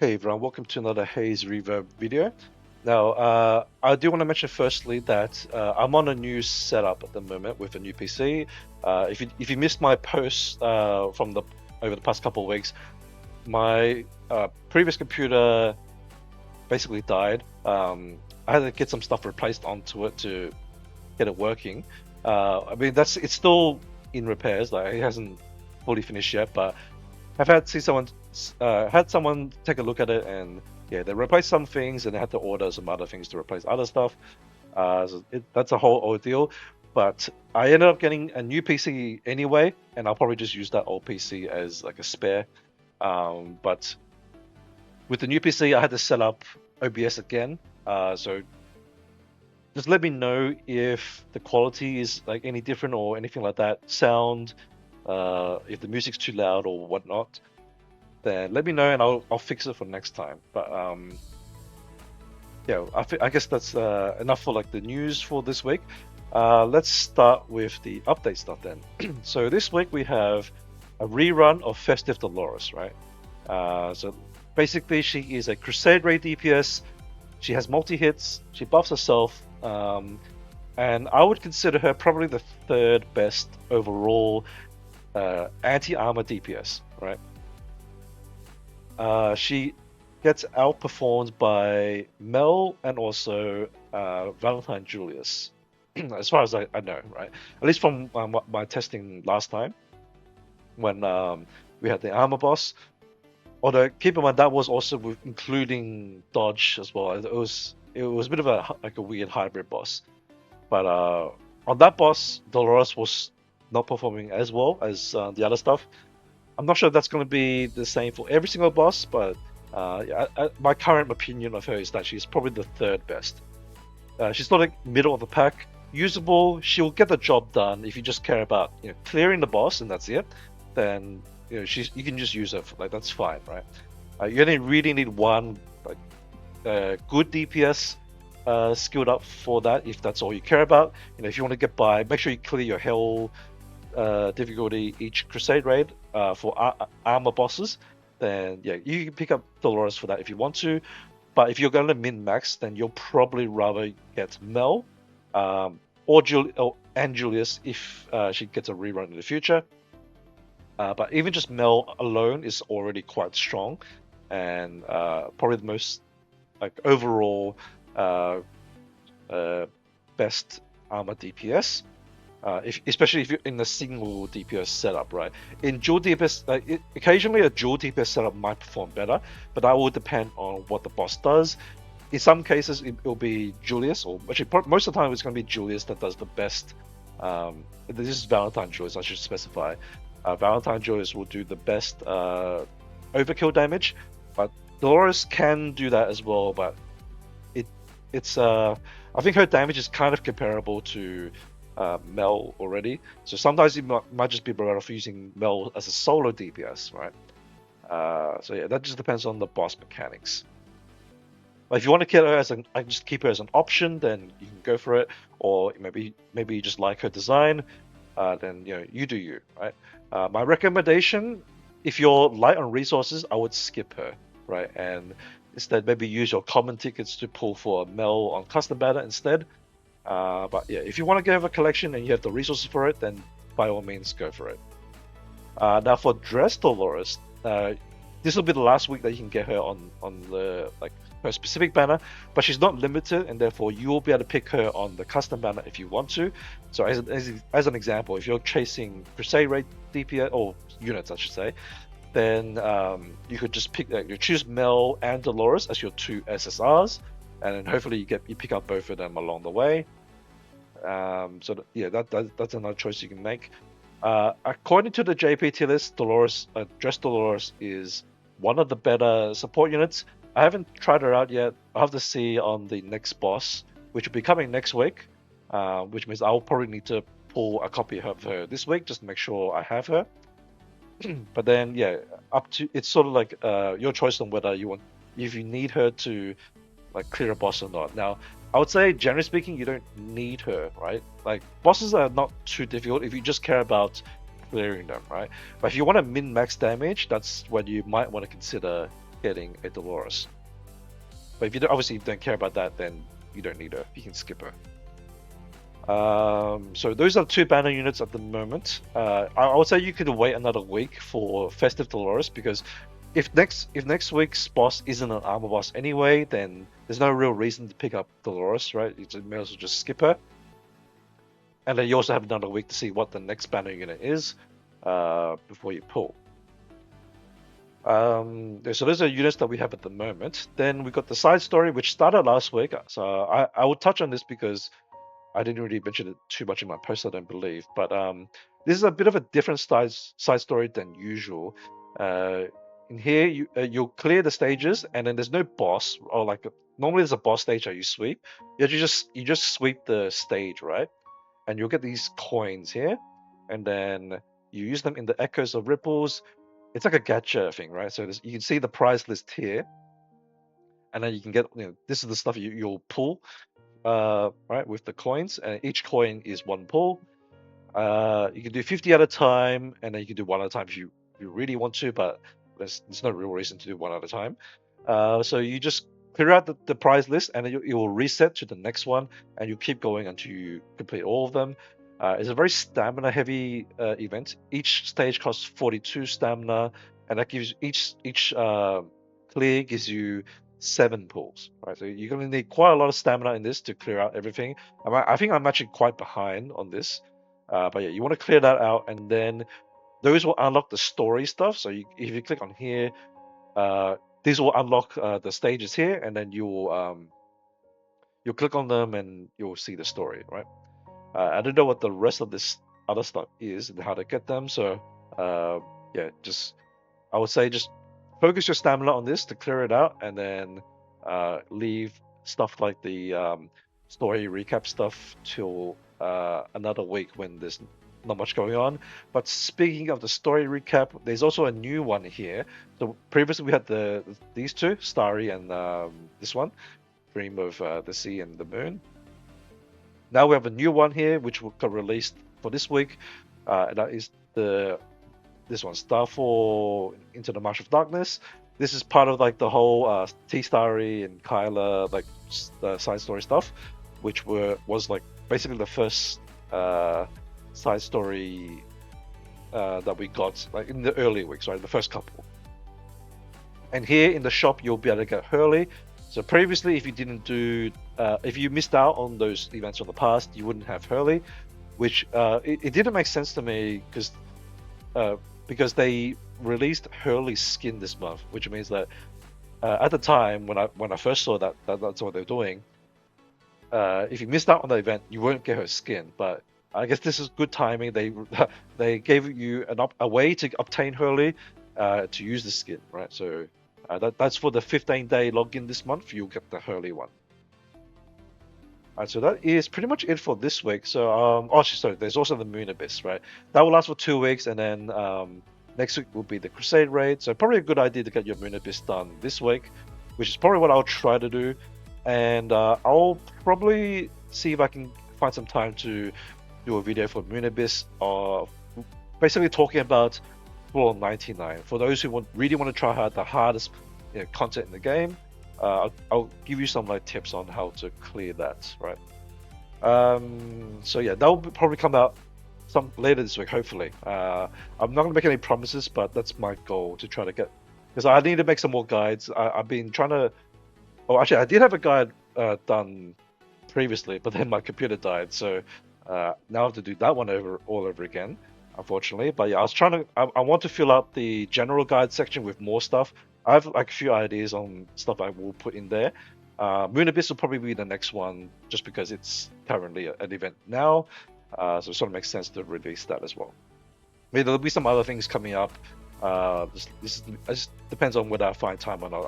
Hey everyone, welcome to another Haze Reverb video. Now, I do want to mention firstly that I'm on a new setup at the moment with a new PC. If you missed my posts from over the past couple of weeks, my previous computer basically died. I had to get some stuff replaced onto it to get it working. I mean, it's still in repairs, like it hasn't fully finished yet, but I've had someone take a look at it, and yeah, they replaced some things, and they had to order some other things to replace other stuff. That's a whole ordeal. But I ended up getting a new PC anyway, and I'll probably just use that old PC as like a spare. But with the new PC, I had to set up OBS again. So just let me know if the quality is like any different or anything like that. Sound, if the music's too loud or whatnot, then let me know and I'll fix it for next time. But yeah, I guess that's enough for like the news for this week. Let's start with the update stuff then. So this week we have a rerun of Festive Dolores, right? So basically she is a crusade raid DPS. She has multi-hits, she buffs herself, and I would consider her probably the third best overall anti-armour DPS, right? She gets outperformed by Mel and also Valentine Julius, as far as I know, right? At least from my testing last time when we had the armor boss. Although keep in mind that was also including dodge as well. It was a bit of a weird hybrid boss. But on that boss, Dolores was not performing as well as the other stuff. I'm not sure if that's going to be the same for every single boss, but yeah, my current opinion of her is that she's probably the third best. She's not like middle of the pack, usable. She'll get the job done if you just care about clearing the boss and that's it. Then you can just use her like that's fine, right? You only really need one like good DPS skilled up for that if that's all you care about. If you want to get by, make sure you clear your hell difficulty each crusade raid for armor bosses. Then yeah, you can pick up Dolores for that if you want to. But if you're going to min max, then you'll probably rather get Mel and Julius if she gets a rerun in the future. But even just Mel alone is already quite strong, and probably the most like overall best armor DPS. Especially if you're in a single DPS setup, right? In dual DPS, occasionally a dual DPS setup might perform better, but that will depend on what the boss does. In some cases, it'll be Julius, or actually most of the time it's going to be Julius that does the best. This is Valentine Julius, I should specify. Valentine Julius will do the best overkill damage, but Dolores can do that as well. But it's I think her damage is kind of comparable to Mel already, so sometimes it might just be better off using Mel as a solo DPS, right? So yeah, that just depends on the boss mechanics. But if you want to kill her just keep her as an option, then you can go for it. Or maybe you just like her design, then you do you, right? My recommendation, if you're light on resources, I would skip her, right? And instead maybe use your common tickets to pull for a Mel on custom banner instead. But yeah, if you want to get a collection and you have the resources for it, then by all means go for it. Now for Dress Dolores, this will be the last week that you can get her on the her specific banner, but she's not limited, and therefore you will be able to pick her on the custom banner if you want to. So as an example, if you're chasing Crusade Raid DPS or units, I should say, then you could just you choose Mel and Dolores as your two SSRs. And then hopefully you pick up both of them along the way. Yeah, that's another choice you can make. According to the JPT list, Dress Dolores is one of the better support units. I haven't tried her out yet. I'll have to see on the next boss, which will be coming next week. Which means I'll probably need to pull a copy of her this week just to make sure I have her. But then yeah, it's sort of like your choice on whether if you need her to like clear a boss or not. Now, I would say generally speaking, you don't need her, right? Like bosses are not too difficult if you just care about clearing them, right? But if you want to min-max damage, that's when you might want to consider getting a Dolores. But if you don't, obviously don't care about that, then you don't need her. You can skip her. So those are 2 banner units at the moment. I would say you could wait another week for Festive Dolores, because if next week's boss isn't an armor boss anyway, then there's no real reason to pick up Dolores, right? You may as well just skip her. And then you also have another week to see what the next banner unit is before you pull. So those are units that we have at the moment. Then we got the side story, which started last week. So I will touch on this because I didn't really mention it too much in my post, I don't believe. But this is a bit of a different side story than usual. In here, you'll clear the stages, and then there's no boss, or like normally there's a boss stage that you sweep. You just sweep the stage, right? And you'll get these coins here, and then you use them in the Echoes of Ripples. It's like a gacha thing, right? So you can see the prize list here, and then you can get, this is the stuff you'll pull, right, with the coins, and each coin is 1 pull. You can do 50 at a time, and then you can do 1 at a time if you really want to, but there's no real reason to do 1 at a time. So you just clear out the prize list, and then it will reset to the next one, and you keep going until you complete all of them. It's a very stamina heavy event. Each stage costs 42 stamina, and that gives each clear gives you 7 pulls, right? So you're going to need quite a lot of stamina in this to clear out everything. I think I'm actually quite behind on this, but yeah, you want to clear that out, and then those will unlock the story stuff. So if you click on here, these will unlock the stages here, and then you'll click on them and you'll see the story, right? I don't know what the rest of this other stuff is and how to get them. So yeah, I would say just focus your stamina on this to clear it out, and then leave stuff like the story recap stuff till another week when there's not much going on. But speaking of the story recap, there's also a new one here. So previously we had these 2, Starry and this one, Dream of the Sea and the Moon. Now we have a new one here, which got released for this week, and that is this one, Starfall Into the March of Darkness. This is part of like the whole T-Starry and Kyla like side story stuff, which was like basically the first side story that we got like in the early weeks, right? The first couple. And here in the shop, you'll be able to get Hurley. So previously, if you didn't do, if you missed out on those events from the past, you wouldn't have Hurley, which it didn't make sense to me because they released Hurley's skin this month, which means that at the time when I first saw that's what they're doing. If you missed out on the event, you won't get her skin. But I guess this is good timing. They gave you a way to obtain Hurley to use the skin, right? So. That's for the 15-day login this month. You'll get the Hurley one. Alright, so that is pretty much it for this week. So, sorry, there's also the Moon Abyss, right? That will last for 2 weeks, and then next week will be the Crusade raid. So probably a good idea to get your Moon Abyss done this week, which is probably what I'll try to do. And I'll probably see if I can find some time to do a video for Moon Abyss, basically talking about Floor 99. For those who really want to try hard, the hardest content in the game, I'll give you some like tips on how to clear that, right? So yeah, that will probably come out some later this week, hopefully. I'm not gonna make any promises, but that's my goal to try to get, because I need to make some more guides. I've been trying to. Oh, actually, I did have a guide done previously, but then my computer died, so now I have to do that one all over again, unfortunately. But yeah, I want to fill out the general guide section with more stuff. I have like a few ideas on stuff I will put in there. Moon Abyss will probably be the next one, just because it's currently an event now, so it sort of makes sense to release that as well. Maybe there'll be some other things coming up. This just depends on whether I find time or not.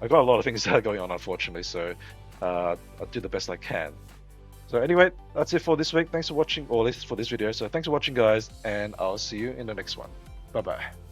I got a lot of things that are going on, unfortunately, so I'll do the best I can. So anyway, that's it for this week. Thanks for watching, or at least for this video. So thanks for watching, guys, and I'll see you in the next one. Bye bye.